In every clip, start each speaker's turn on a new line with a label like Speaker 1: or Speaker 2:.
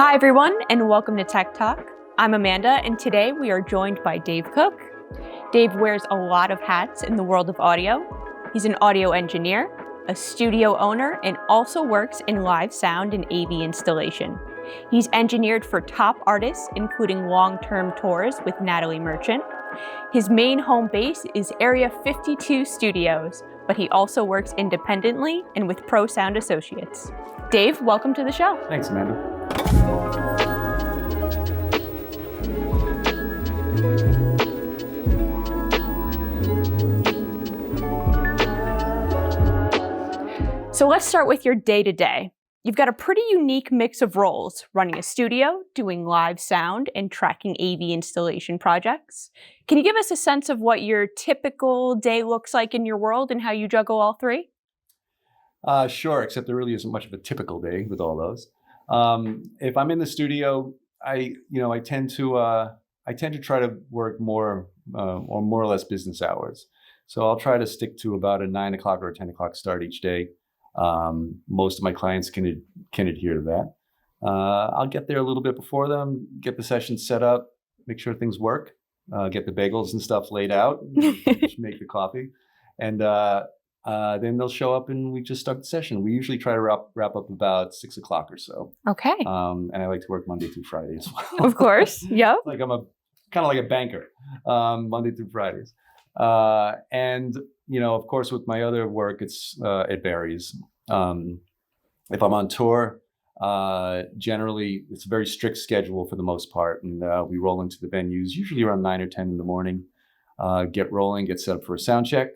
Speaker 1: Hi, everyone, and welcome to Tech Talk. I'm Amanda, and today we are joined by Dave Cook. Dave wears a lot of hats in the world of audio. He's an audio engineer, a studio owner, and also works in live sound and AV installation. He's engineered for top artists, including long-term tours with Natalie Merchant. His main home base is Area 52 Studios, but he also works independently and with Pro Sound Associates. Dave, welcome to the show.
Speaker 2: Thanks, Amanda.
Speaker 1: So let's start with your day-to-day. You've got a pretty unique mix of roles, running a studio, doing live sound, and tracking AV installation projects. Can you give us a sense of what your typical day looks like in your world and how you juggle all three?
Speaker 2: Sure, except there really isn't much of a typical day with all those. If I'm in the studio, I tend to try to work more or more or less business hours. So I'll try to stick to about a 9 o'clock or a 10 o'clock start each day. Most of my clients can adhere to that. I'll get there a little bit before them, get the session set up, make sure things work, get the bagels and stuff laid out, make the coffee, and then they'll show up and we just start the session. We usually try to wrap up about 6 o'clock or so.
Speaker 1: Okay.
Speaker 2: And I like to work Monday through Friday as well.
Speaker 1: Of course. Yep.
Speaker 2: Like I'm kind of like a banker, Monday through Fridays. And of course, with my other work, it varies. If I'm on tour, generally it's a very strict schedule for the most part, and we roll into the venues usually around 9 or 10 in the morning. Get rolling, get set up for a sound check,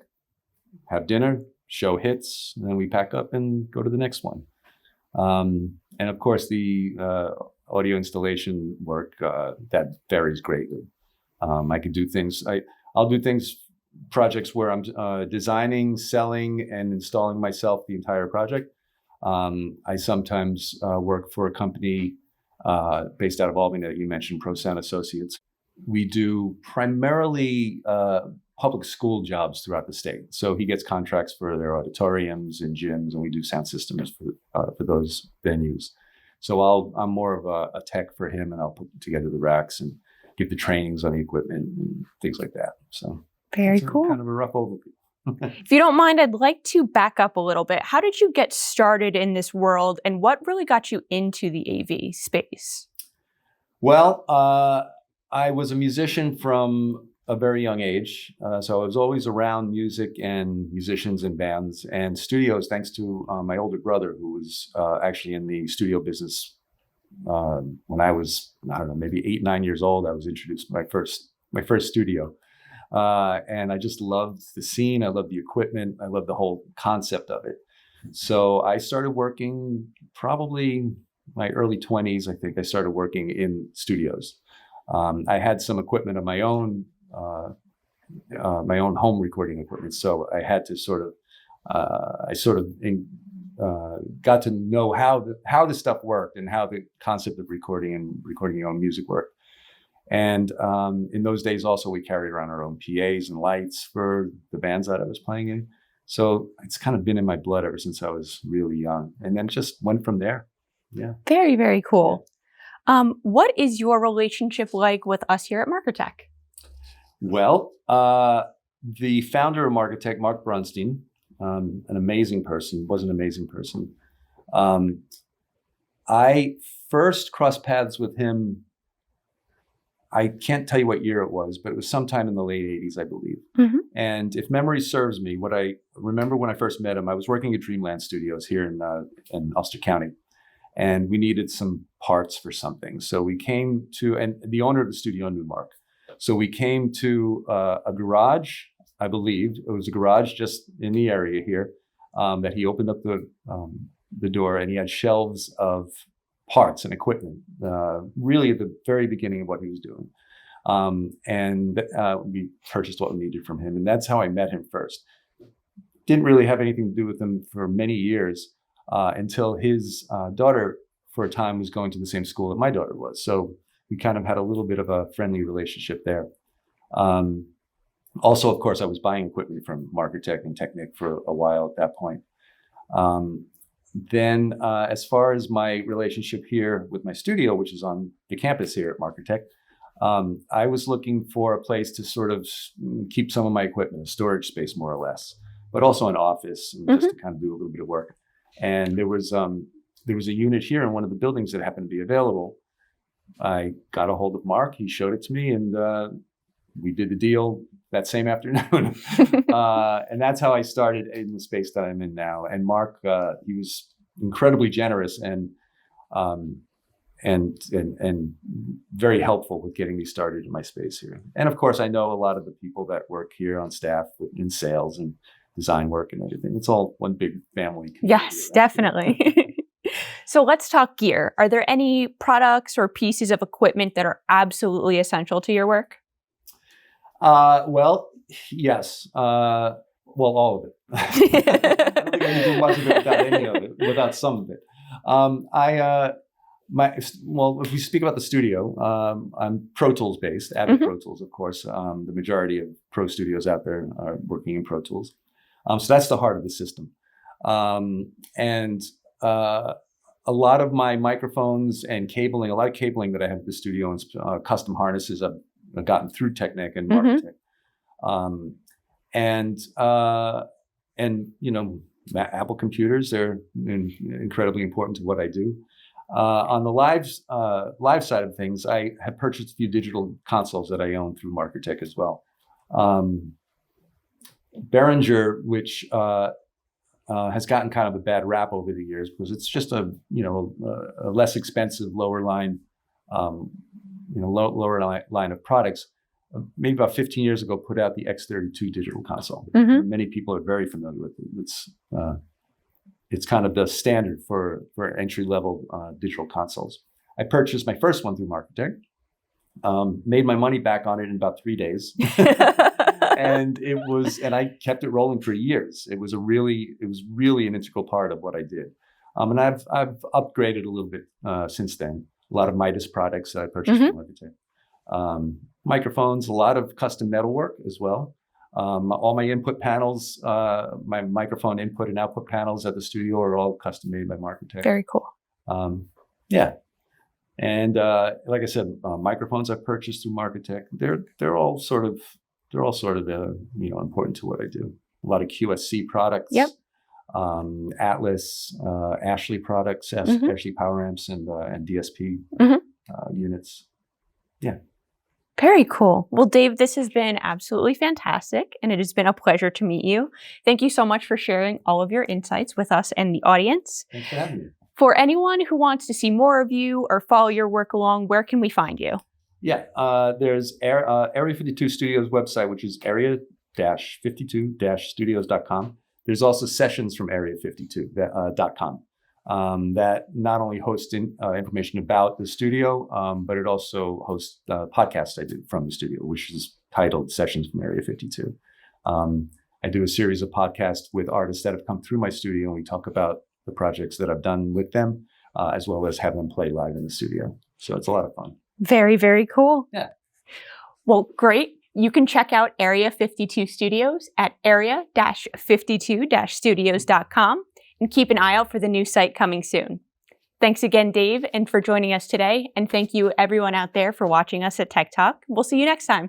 Speaker 2: have dinner, show hits, and then we pack up and go to the next one. And of course, the audio installation work that varies greatly. I could do things. I'll do projects where I'm designing, selling, and installing myself the entire project. I sometimes work for a company based out of Albany that you mentioned, Pro Sound Associates. We do primarily public school jobs throughout the state. So he gets contracts for their auditoriums and gyms, and we do sound systems for those venues. So I'm more of a tech for him, and I'll put together the racks and give the trainings on the equipment and things like that. So
Speaker 1: very cool.
Speaker 2: Kind of a rough overview.
Speaker 1: If you don't mind, I'd like to back up a little bit. How did you get started in this world, and what really got you into the AV space?
Speaker 2: Well, I was a musician from a very young age. So I was always around music and musicians and bands and studios, thanks to my older brother, who was actually in the studio business. When I was, I don't know, maybe 8, 9 years old, I was introduced to my first studio. And I just loved the scene. I loved the equipment. I loved the whole concept of it. So I started working probably my early 20s. I think I started working in studios. I had some equipment of my own home recording equipment. So I had to got to know how this stuff worked and how the concept of recording your own music worked. And in those days also, we carried around our own PAs and lights for the bands that I was playing in. So it's kind of been in my blood ever since I was really young, and then just went from there. Yeah.
Speaker 1: Very, very cool. What is your relationship like with us here at Markertek?
Speaker 2: Well, the founder of Markertek, Mark Brunstein, an amazing person, was an amazing person. I first crossed paths with him. I can't tell you what year it was, but it was sometime in the late 80s, I believe. Mm-hmm. And if memory serves me, what I remember when I first met him, I was working at Dreamland Studios here in Ulster County, and we needed some parts for something. So we came to, and the owner of the studio knew Mark. So we came to a garage, I believe. It was a garage just in the area here that he opened up the door, and he had shelves of parts and equipment, really at the very beginning of what he was doing. And we purchased what we needed from him. And that's how I met him first. Didn't really have anything to do with him for many years until his daughter, for a time, was going to the same school that my daughter was. So we kind of had a little bit of a friendly relationship there. Also, of course, I was buying equipment from Markertek and Technic for a while at that point. Then as far as my relationship here with my studio, which is on the campus here at Markertek, I was looking for a place to sort of keep some of my equipment, a storage space more or less, but also an office and just to kind of do a little bit of work. And there was a unit here in one of the buildings that happened to be available. I got a hold of Mark. He showed it to me, and we did the deal that same afternoon. And that's how I started in the space that I'm in now. And Mark, he was incredibly generous and very helpful with getting me started in my space here. And of course, I know a lot of the people that work here on staff in sales and design work and everything. It's all one big family.
Speaker 1: Yes, definitely. So let's talk gear. Are there any products or pieces of equipment that are absolutely essential to your work?
Speaker 2: Well, yes. Well, all of it. I don't think I can do much of it without any of it, without some of it. If we speak about the studio, I'm Pro Tools based, Avid Pro Tools, of course. The majority of pro studios out there are working in Pro Tools. So that's the heart of the system. A lot of my microphones and cabling, a lot of cabling that I have at the studio and custom harnesses I've gotten through Technic and Markertek. Apple computers, they're incredibly important to what I do. On the live side of things, I have purchased a few digital consoles that I own through Markertek as well. Behringer, which has gotten kind of a bad rap over the years because it's just a less expensive lower line of products. Maybe about 15 years ago, put out the X32 digital console. Many people are very familiar with it. It's kind of the standard for entry-level digital consoles. I purchased my first one through Markertek, made my money back on it in about 3 days. And I kept it rolling for years. It was really an integral part of what I did. And I've upgraded a little bit since then. A lot of Midas products that I purchased from Markertek. Microphones, a lot of custom metalwork as well. All my input panels, my microphone input and output panels at the studio are all custom made by Markertek.
Speaker 1: Very cool.
Speaker 2: Yeah. And like I said, microphones I've purchased through Markertek. They're all sort of important to what I do. A lot of QSC products.
Speaker 1: Yep.
Speaker 2: Atlas, Ashley products, Ashley power amps, and DSP units. Yeah.
Speaker 1: Very cool. Well, Dave, this has been absolutely fantastic, and it has been a pleasure to meet you. Thank you so much for sharing all of your insights with us and the audience.
Speaker 2: Thanks for having me.
Speaker 1: For anyone who wants to see more of you or follow your work along, where can we find you?
Speaker 2: Yeah, there's Area 52 Studios website, which is area-52-studios.com. There's also sessions from area52.com that not only hosts information about the studio, but it also hosts podcasts I do from the studio, which is titled Sessions from Area 52. I do a series of podcasts with artists that have come through my studio, and we talk about the projects that I've done with them, as well as have them play live in the studio. So it's a lot of fun. Very, very cool. Yeah. Well, great. You can check out Area 52 Studios at area-52-studios.com and keep an eye out for the new site coming soon. Thanks again, Dave, and for joining us today. And thank you everyone out there for watching us at Tech Talk. We'll see you next time.